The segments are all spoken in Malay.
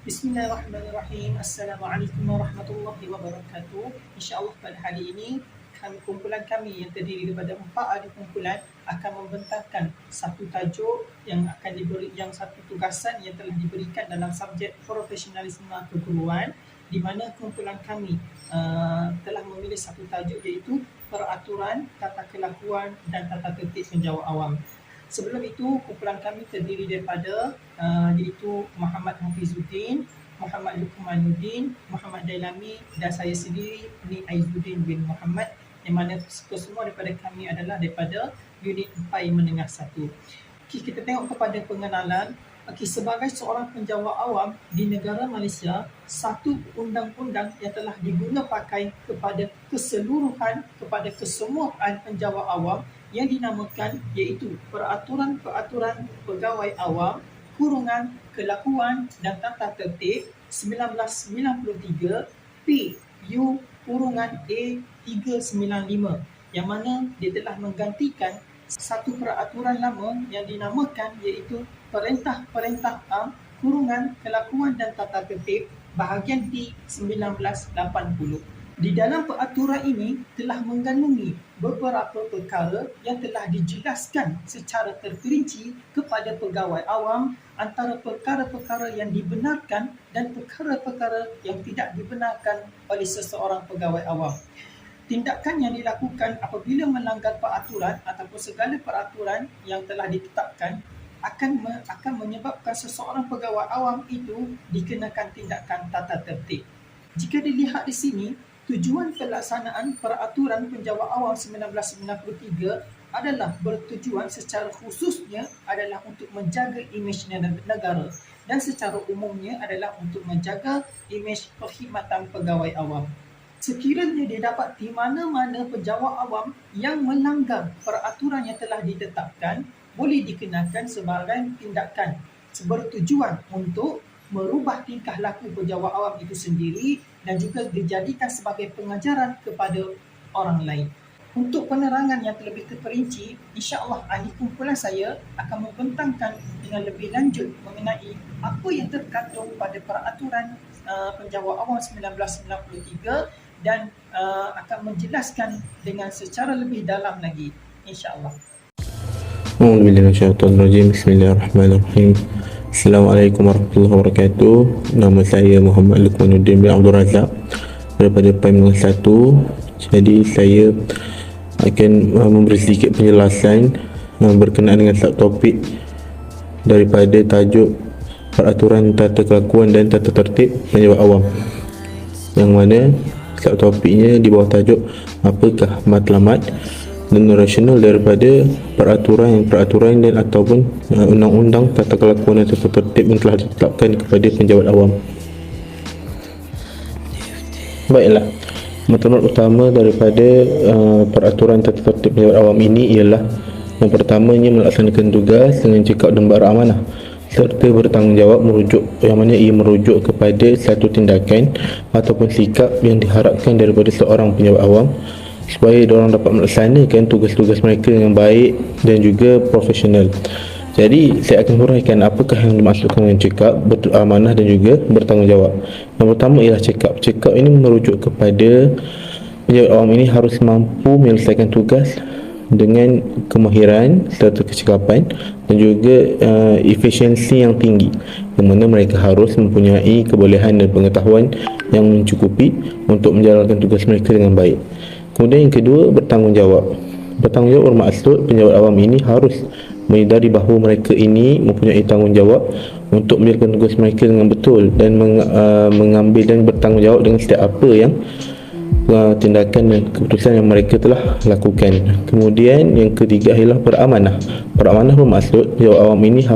Bismillahirrahmanirrahim. Assalamualaikum warahmatullahi wabarakatuh. InsyaAllah pada hari ini kumpulan kami yang terdiri daripada 4 ahli kumpulan akan membentangkan satu tajuk yang akan diberi, yang satu tugasan yang telah diberikan dalam subjek profesionalisme keguruan, di mana kumpulan kami telah memilih satu tajuk iaitu peraturan, tata kelakuan dan tata tertib penjawat awam. Sebelum itu, kumpulan kami terdiri daripada iaitu Muhammad Hafizuddin, Muhammad Lukmanuddin, Muhammad Dailami dan saya sendiri, Ni Aizuddin bin Muhammad, yang mana kesemua daripada kami adalah daripada unit PAI Menengah 1. Okay, kita tengok kepada pengenalan. Okay, sebagai seorang penjawat awam di negara Malaysia, satu undang-undang yang telah diguna pakai kepada keseluruhan, kepada kesemua penjawat awam yang dinamakan iaitu Peraturan-Peraturan Pegawai Awam kurungan Kelakuan dan Tata Tertib 1993 PU kurungan A395, yang mana dia telah menggantikan satu peraturan lama yang dinamakan iaitu Perintah-Perintah Am kurungan Kelakuan dan Tata Tertib bahagian D 1980. Di dalam peraturan ini telah mengandungi beberapa perkara yang telah dijelaskan secara terperinci kepada pegawai awam, antara perkara-perkara yang dibenarkan dan perkara-perkara yang tidak dibenarkan oleh seseorang pegawai awam. Tindakan yang dilakukan apabila melanggar peraturan ataupun segala peraturan yang telah ditetapkan akan menyebabkan seseorang pegawai awam itu dikenakan tindakan tata tertib. Jika dilihat di sini, tujuan pelaksanaan Peraturan Penjawat Awam 1993 adalah bertujuan secara khususnya adalah untuk menjaga imej negara dan secara umumnya adalah untuk menjaga imej perkhidmatan pegawai awam. Sekiranya didapati mana-mana penjawat awam yang melanggar peraturan yang telah ditetapkan, boleh dikenakan sebagai tindakan bertujuan untuk merubah tingkah laku penjawat awam itu sendiri dan juga dijadikan sebagai pengajaran kepada orang lain. Untuk penerangan yang lebih terperinci, insya-Allah ahli kumpulan saya akan membentangkan dengan lebih lanjut mengenai apa yang terkandung pada peraturan penjawat awam 1993 dan akan menjelaskan dengan secara lebih dalam lagi, insya-Allah. Bismillahirrahmanirrahim. Assalamualaikum warahmatullahi wabarakatuh. Nama saya Muhammad Lukmanuddin bin Abdul Razak daripada PAI Menengah 1. Jadi saya akan memberi sedikit penjelasan berkenaan dengan subtopik daripada tajuk Peraturan Tata Kelakuan dan Tata Tertib Penjawat Awam, yang mana subtopiknya di bawah tajuk apakah matlamat dan rasional daripada peraturan dan ataupun undang-undang tata kelakuan dan tata tertib yang telah ditetapkan kepada penjawat awam. Baiklah, matlamat utama daripada peraturan tata tertib penjawat awam ini ialah yang pertamanya melaksanakan tugas dengan cekap dan beramanah serta bertanggungjawab, yang mana ia merujuk kepada satu tindakan ataupun sikap yang diharapkan daripada seorang penjawat awam supaya diorang dapat melaksanakan tugas-tugas mereka dengan baik dan juga profesional. Jadi saya akan huraikan apakah yang dimaksudkan dengan cekap, beramanah dan juga bertanggungjawab. Yang pertama ialah cekap. Cekap ini merujuk kepada penjawat awam ini harus mampu menyelesaikan tugas dengan kemahiran serta kecekapan dan juga efisiensi yang tinggi, yang mana mereka harus mempunyai kebolehan dan pengetahuan yang mencukupi untuk menjalankan tugas mereka dengan baik. Kemudian yang kedua, bertanggungjawab. Bertanggungjawab bermaksud penjawat awam ini harus menyedari bahawa mereka ini mempunyai tanggungjawab untuk menjalankan tugas mereka dengan betul dan mengambil dan bertanggungjawab dengan setiap apa yang tindakan dan keputusan yang mereka telah lakukan. Kemudian yang ketiga ialah beramanah. Beramanah bermaksud penjawat awam ini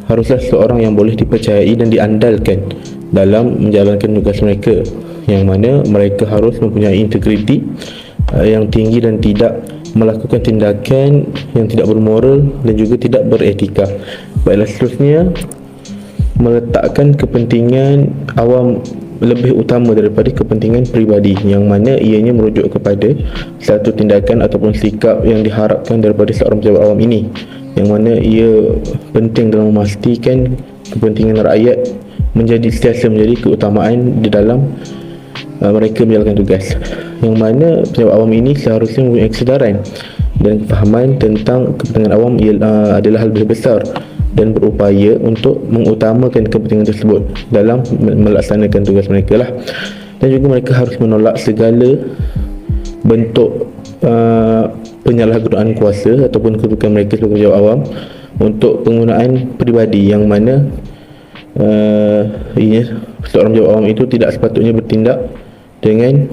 haruslah seorang yang boleh dipercayai dan diandalkan dalam menjalankan tugas mereka, yang mana mereka harus mempunyai integriti yang tinggi dan tidak melakukan tindakan yang tidak bermoral dan juga tidak beretika. Baiklah, seterusnya meletakkan kepentingan awam lebih utama daripada kepentingan peribadi, yang mana ianya merujuk kepada satu tindakan ataupun sikap yang diharapkan daripada seorang pejabat awam ini, yang mana ia penting dalam memastikan kepentingan rakyat sentiasa menjadi keutamaan di dalam mereka menjalankan tugas, yang mana pejabat awam ini seharusnya mempunyai kesedaran dan kefahaman tentang kepentingan awam adalah hal besar dan berupaya untuk mengutamakan kepentingan tersebut dalam melaksanakan tugas mereka lah. Dan juga mereka harus menolak segala bentuk penyalahgunaan kuasa ataupun kedudukan mereka sebagai pejabat awam untuk penggunaan peribadi, yang mana seorang pejabat awam itu tidak sepatutnya bertindak dengan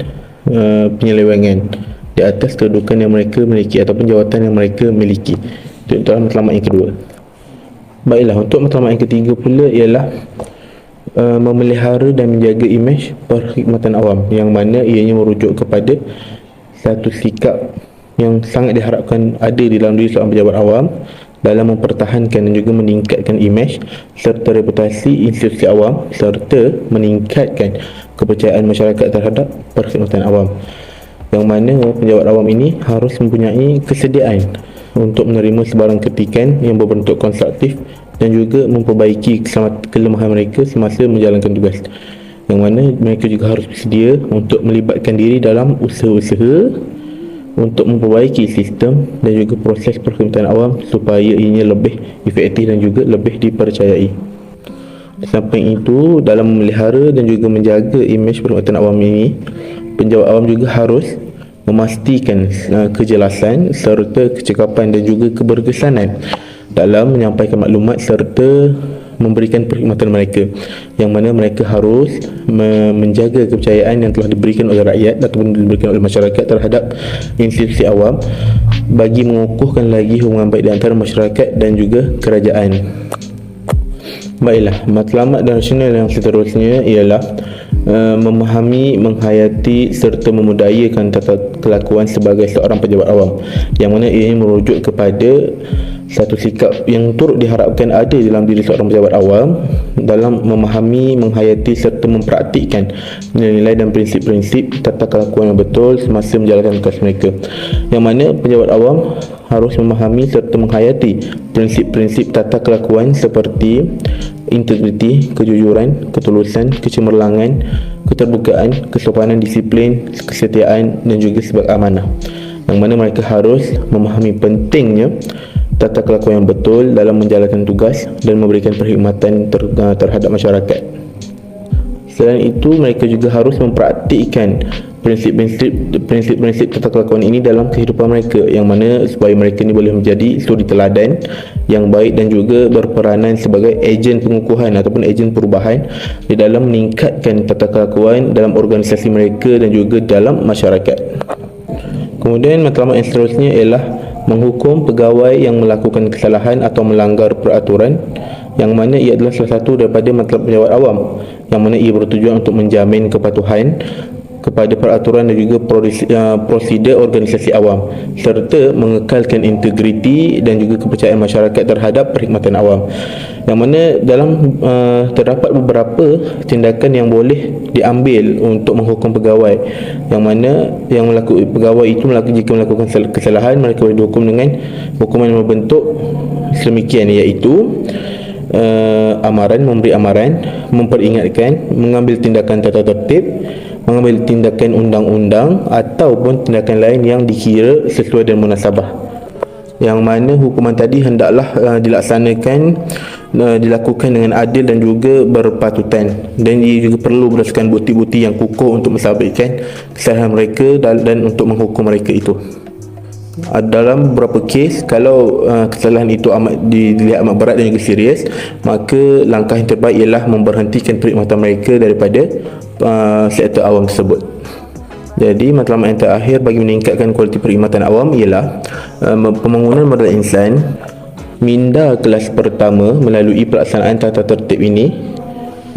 penyelewengan di atas kedudukan yang mereka miliki ataupun jawatan yang mereka miliki. Itu dalam matlamat yang kedua. Baiklah, untuk matlamat yang ketiga pula ialah memelihara dan menjaga imej perkhidmatan awam, yang mana ianya merujuk kepada satu sikap yang sangat diharapkan ada di dalam diri seorang pejabat awam dalam mempertahankan dan juga meningkatkan imej serta reputasi institusi awam serta meningkatkan kepercayaan masyarakat terhadap perkhidmatan awam, yang mana pejabat awam ini harus mempunyai kesediaan untuk menerima sebarang kritikan yang berbentuk konstruktif dan juga memperbaiki kelemahan mereka semasa menjalankan tugas, yang mana mereka juga harus bersedia untuk melibatkan diri dalam usaha-usaha untuk memperbaiki sistem dan juga proses perkhidmatan awam supaya ianya lebih efektif dan juga lebih dipercayai. Samping itu, dalam memelihara dan juga menjaga imej perkhidmatan awam ini, pejabat awam juga harus memastikan kejelasan serta kecekapan dan juga keberkesanan dalam menyampaikan maklumat serta memberikan perkhidmatan mereka, yang mana mereka harus menjaga kepercayaan yang telah diberikan oleh rakyat ataupun diberikan oleh masyarakat terhadap institusi awam bagi mengukuhkan lagi hubungan baik di antara masyarakat dan juga kerajaan. Baiklah, matlamat dan rasional yang seterusnya ialah memahami, menghayati serta memudayakan tata kelakuan sebagai seorang pejabat awam, yang mana ia merujuk kepada satu sikap yang turut diharapkan ada dalam diri seorang pejabat awam dalam memahami, menghayati serta mempraktikkan nilai-nilai dan prinsip-prinsip tata kelakuan yang betul semasa menjalankan tugas mereka, yang mana pejabat awam harus memahami serta menghayati prinsip-prinsip tata kelakuan seperti integriti, kejujuran, ketulusan, kecemerlangan, keterbukaan, kesopanan, disiplin, kesetiaan dan juga sebagai amanah, yang mana mereka harus memahami pentingnya tata kelakuan yang betul dalam menjalankan tugas dan memberikan perkhidmatan terhadap masyarakat. Selain itu, mereka juga harus mempraktikkan prinsip-prinsip tata kelakuan ini dalam kehidupan mereka, yang mana supaya mereka ini boleh menjadi suri teladan yang baik dan juga berperanan sebagai ejen pengukuhan ataupun ejen perubahan di dalam meningkatkan tata kelakuan dalam organisasi mereka dan juga dalam masyarakat. Kemudian matlamat yang seterusnya ialah menghukum pegawai yang melakukan kesalahan atau melanggar peraturan, yang mana ia adalah salah satu daripada matlamat pejabat awam, yang mana ia bertujuan untuk menjamin kepatuhan kepada peraturan dan juga prosedur organisasi awam serta mengekalkan integriti dan juga kepercayaan masyarakat terhadap perkhidmatan awam, yang mana dalam terdapat beberapa tindakan yang boleh diambil untuk menghukum pegawai, yang mana pegawai itu jika melakukan kesalahan mereka boleh dihukum dengan hukuman yang berbentuk sedemikian, iaitu amaran, memberi amaran, memperingatkan, mengambil tindakan tata tertib, mengambil tindakan undang-undang ataupun tindakan lain yang dikira sesuai dengan munasabah, yang mana hukuman tadi hendaklah dilakukan dengan adil dan juga berpatutan, dan ia juga perlu berdasarkan bukti-bukti yang kukuh untuk mensabitkan kesalahan mereka dan untuk menghukum mereka itu. Dalam beberapa kes, kalau kesalahan itu dilihat amat berat dan juga serius, maka langkah yang terbaik ialah memberhentikan perkhidmatan mereka daripada sektor awam tersebut. Jadi matlamat yang terakhir bagi meningkatkan kualiti perkhidmatan awam ialah pembangunan modal insan minda kelas pertama melalui pelaksanaan tata tertib ini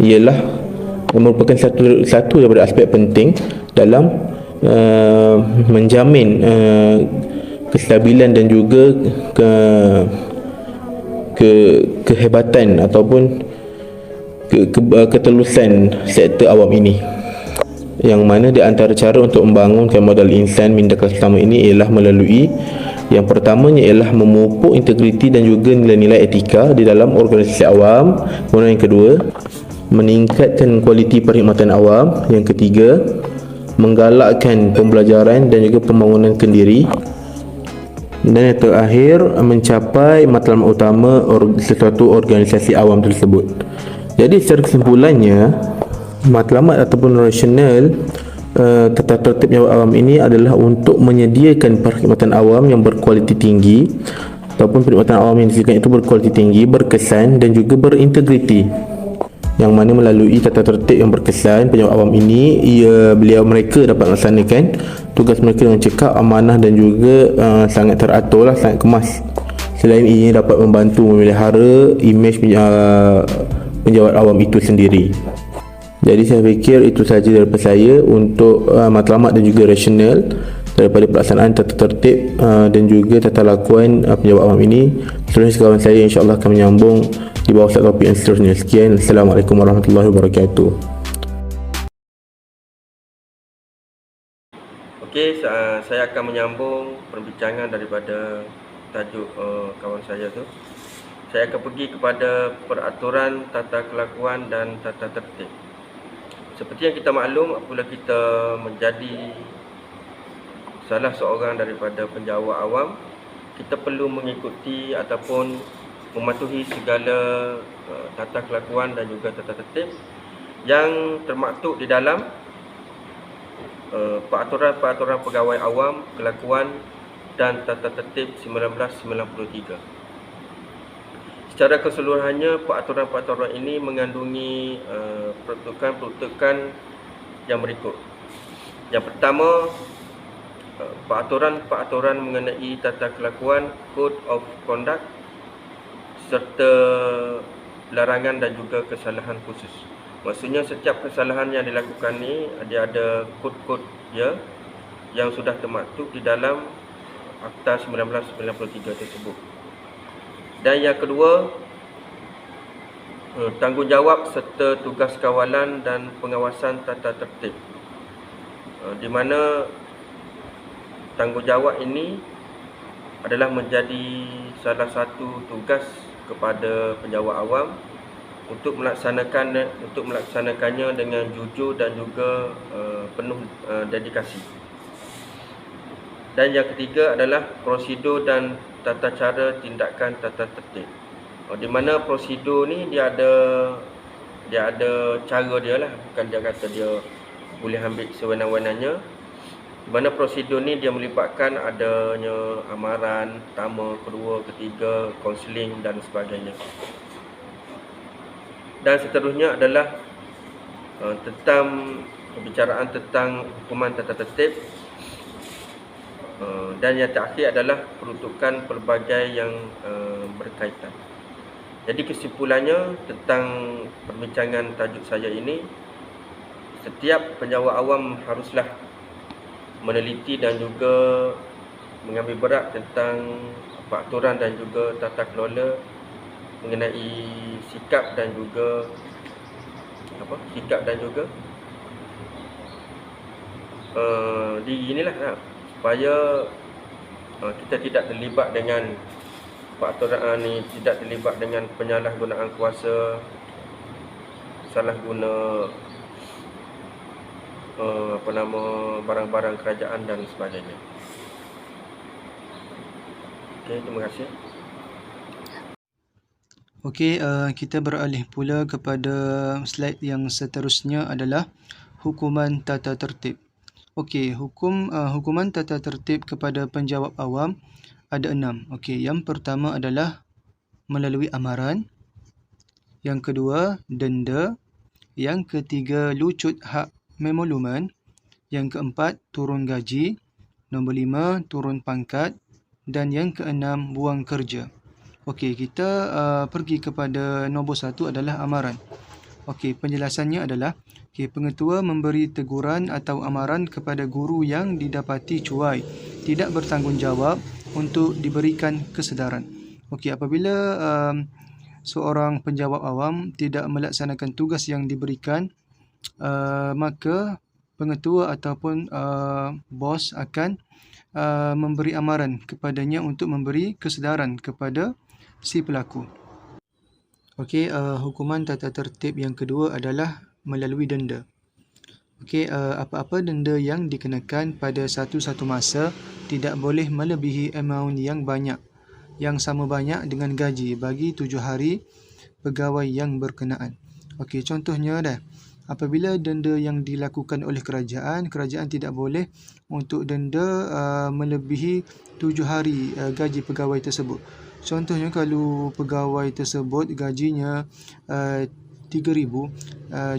ialah merupakan satu daripada aspek penting dalam menjamin kestabilan dan juga kehebatan ataupun ketelusan sektor awam ini, yang mana di antara cara untuk membangunkan modal insan minda kelas pertama ini ialah melalui Yang pertamanya ialah memupuk integriti dan juga nilai-nilai etika di dalam organisasi awam. Kemudian yang kedua, meningkatkan kualiti perkhidmatan awam. Yang ketiga, menggalakkan pembelajaran dan juga pembangunan kendiri. Dan yang terakhir, mencapai matlamat utama sesuatu organisasi awam tersebut. Jadi secara kesimpulannya, matlamat ataupun rasional tata tertib penjawat awam ini adalah untuk menyediakan perkhidmatan awam yang berkualiti tinggi ataupun perkhidmatan awam yang disediakan itu berkualiti tinggi, berkesan dan juga berintegriti, yang mana melalui tata tertib yang berkesan penjawat awam ini mereka dapat melaksanakan tugas mereka dengan cekap, amanah dan juga sangat teratur lah, sangat kemas. Selain ini dapat membantu memelihara imej penjawat awam itu sendiri. Jadi saya fikir itu sahaja daripada saya untuk matlamat dan juga rasional daripada pelaksanaan tata tertib dan juga tata lakuan penjawat awam ini. Seterusnya sekawan saya insya-Allah akan menyambung di bawah satu topik yang seterusnya. Sekian, Assalamualaikum warahmatullahi wabarakatuh. Okey, saya akan menyambung perbincangan daripada tajuk kawan saya tu. Saya akan pergi kepada peraturan tata kelakuan dan tata tertib. Seperti yang kita maklum, apabila kita menjadi salah seorang daripada penjawat awam, kita perlu mengikuti ataupun mematuhi segala tata kelakuan dan juga tata tertib yang termaktub di dalam peraturan pegawai awam, kelakuan dan tata tertib 1993. Secara keseluruhannya, peraturan-peraturan ini mengandungi peruntukan-peruntukan yang berikut. Yang pertama, peraturan-peraturan mengenai tata kelakuan, Code of Conduct, serta larangan dan juga kesalahan khusus. Maksudnya setiap kesalahan yang dilakukan ni dia ada kod-kod dia yang sudah termaktub di dalam Akta 1993 tersebut. Dan yang kedua, tanggungjawab serta tugas kawalan dan pengawasan tata tertib, di mana tanggungjawab ini adalah menjadi salah satu tugas kepada penjawat awam untuk melaksanakannya dengan jujur dan juga penuh dedikasi. Dan yang ketiga adalah prosedur dan tata cara tindakan tata tertib, di mana prosedur ni dia ada cara dia lah, bukan dia kata dia boleh ambil sewenang-wenangnya. Di mana prosedur ni dia melibatkan adanya amaran pertama, kedua, ketiga, kaunseling dan sebagainya. Dan seterusnya adalah tentang pembicaraan tentang hukuman tata tertib. Dan yang terakhir adalah peruntukan pelbagai yang berkaitan. Jadi kesimpulannya tentang perbincangan tajuk saya ini, setiap penjawat awam haruslah meneliti dan juga mengambil berat tentang peraturan dan juga tata kelola mengenai sikap dan juga diri inilah supaya kita tidak terlibat dengan peraturan ni, tidak terlibat dengan penyalahgunaan kuasa, salah guna barang-barang kerajaan dan sebagainya. Okey, terima kasih. Okey, kita beralih pula kepada slide yang seterusnya adalah hukuman tata tertib. Okey, hukuman tata tertib kepada penjawat awam ada 6. Okey, yang pertama adalah melalui amaran, yang kedua denda, yang ketiga lucut hak memolumen, yang keempat turun gaji, nombor 5 turun pangkat dan yang keenam buang kerja. Okey, kita pergi kepada nombor 1 adalah amaran. Okey, penjelasannya adalah pengetua memberi teguran atau amaran kepada guru yang didapati cuai, tidak bertanggungjawab untuk diberikan kesedaran. Okey, apabila seorang penjawat awam tidak melaksanakan tugas yang diberikan, maka pengetua ataupun bos akan memberi amaran kepadanya untuk memberi kesedaran kepada si pelaku. Okey, hukuman tata tertib yang kedua adalah melalui denda. Okey, apa-apa denda yang dikenakan pada satu-satu masa tidak boleh melebihi amaun yang banyak, yang sama banyak dengan gaji bagi 7 hari pegawai yang berkenaan. Okey, contohnya dah, apabila denda yang dilakukan oleh kerajaan tidak boleh untuk denda melebihi 7 hari gaji pegawai tersebut. Contohnya kalau pegawai tersebut gajinya 3,000,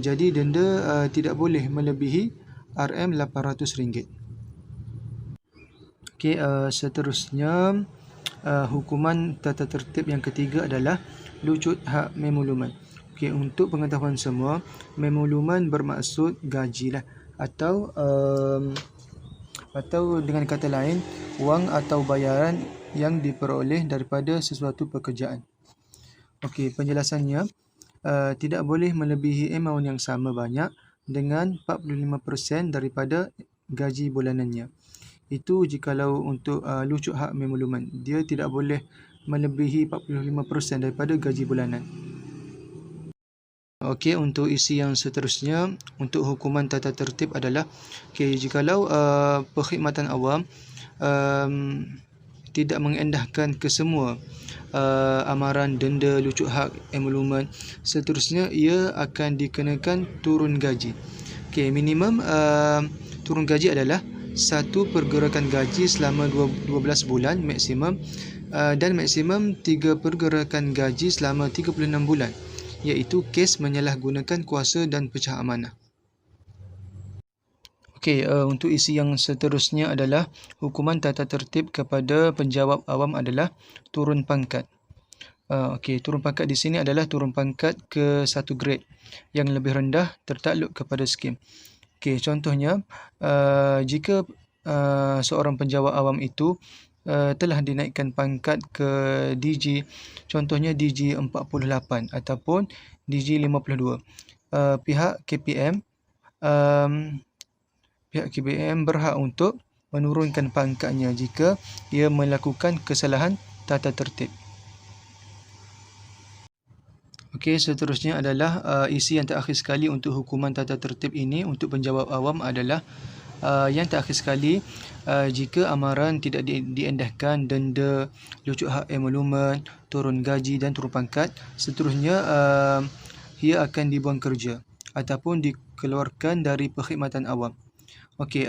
jadi denda tidak boleh melebihi RM800. Okey, seterusnya hukuman tata tertib yang ketiga adalah lucut hak memoluman. Okey, untuk pengetahuan semua, memoluman bermaksud gajilah atau dengan kata lain, wang atau bayaran yang diperoleh daripada sesuatu pekerjaan. Okey, penjelasannya, tidak boleh melebihi amaun yang sama banyak dengan 45% daripada gaji bulanannya. Itu jikalau untuk lucut hak memoluman, dia tidak boleh melebihi 45% daripada gaji bulanan. Okey, untuk isi yang seterusnya, untuk hukuman tata tertib adalah, jikalau perkhidmatan awam tidak mengendahkan kesemua amaran, denda, lucut hak, emolumen, seterusnya ia akan dikenakan turun gaji. Okey, minimum turun gaji adalah 1 pergerakan gaji selama 12 bulan maksimum, dan maksimum 3 pergerakan gaji selama 36 bulan, iaitu kes menyalahgunakan kuasa dan pecah amanah. Okey, untuk isi yang seterusnya adalah hukuman tata tertib kepada penjawat awam adalah turun pangkat. Okey, turun pangkat di sini adalah turun pangkat ke 1 grade yang lebih rendah tertakluk kepada skim. Okey, contohnya, jika seorang penjawat awam itu telah dinaikkan pangkat ke DG, contohnya DG 48 ataupun DG 52, pihak KPM berhak untuk menurunkan pangkatnya jika ia melakukan kesalahan tata tertib. Okey, seterusnya adalah isi yang terakhir sekali untuk hukuman tata tertib ini untuk penjawat awam adalah yang terakhir sekali, jika amaran tidak diendahkan, denda, lucut hak emolumen, turun gaji dan turun pangkat, seterusnya ia akan dibuang kerja ataupun dikeluarkan dari perkhidmatan awam. Okey,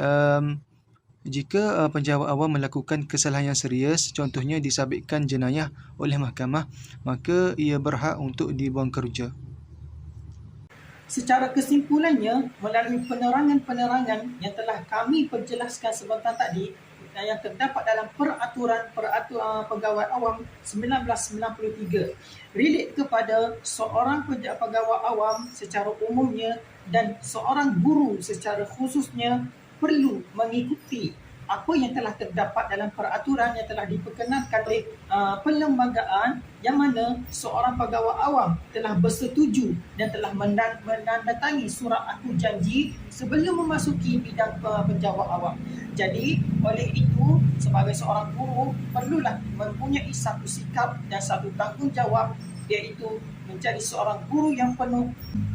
jika penjawat awam melakukan kesalahan yang serius, contohnya disabitkan jenayah oleh mahkamah, maka ia berhak untuk dibuang kerja. Secara kesimpulannya, melalui penerangan-penerangan yang telah kami perjelaskan sebentar tadi, yang terdapat dalam peraturan pegawai awam 1993, relate kepada seorang pegawai awam secara umumnya dan seorang guru secara khususnya perlu mengikuti apa yang telah terdapat dalam peraturan yang telah diperkenankan oleh perlembagaan yang mana seorang pegawai awam telah bersetuju dan telah menandatangani surat aku janji sebelum memasuki bidang penjawat awam. Jadi, oleh itu, sebagai seorang guru, perlulah mempunyai satu sikap dan satu tanggungjawab, iaitu menjadi seorang guru yang penuh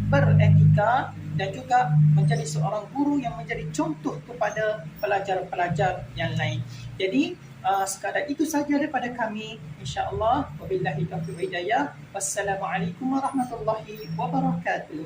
beretika dan juga menjadi seorang guru yang menjadi contoh kepada pelajar-pelajar yang lain. Jadi, sekadar itu sahaja daripada kami. InsyaAllah, wabillahi taufiq wa hidayah. Wassalamualaikum warahmatullahi wabarakatuh.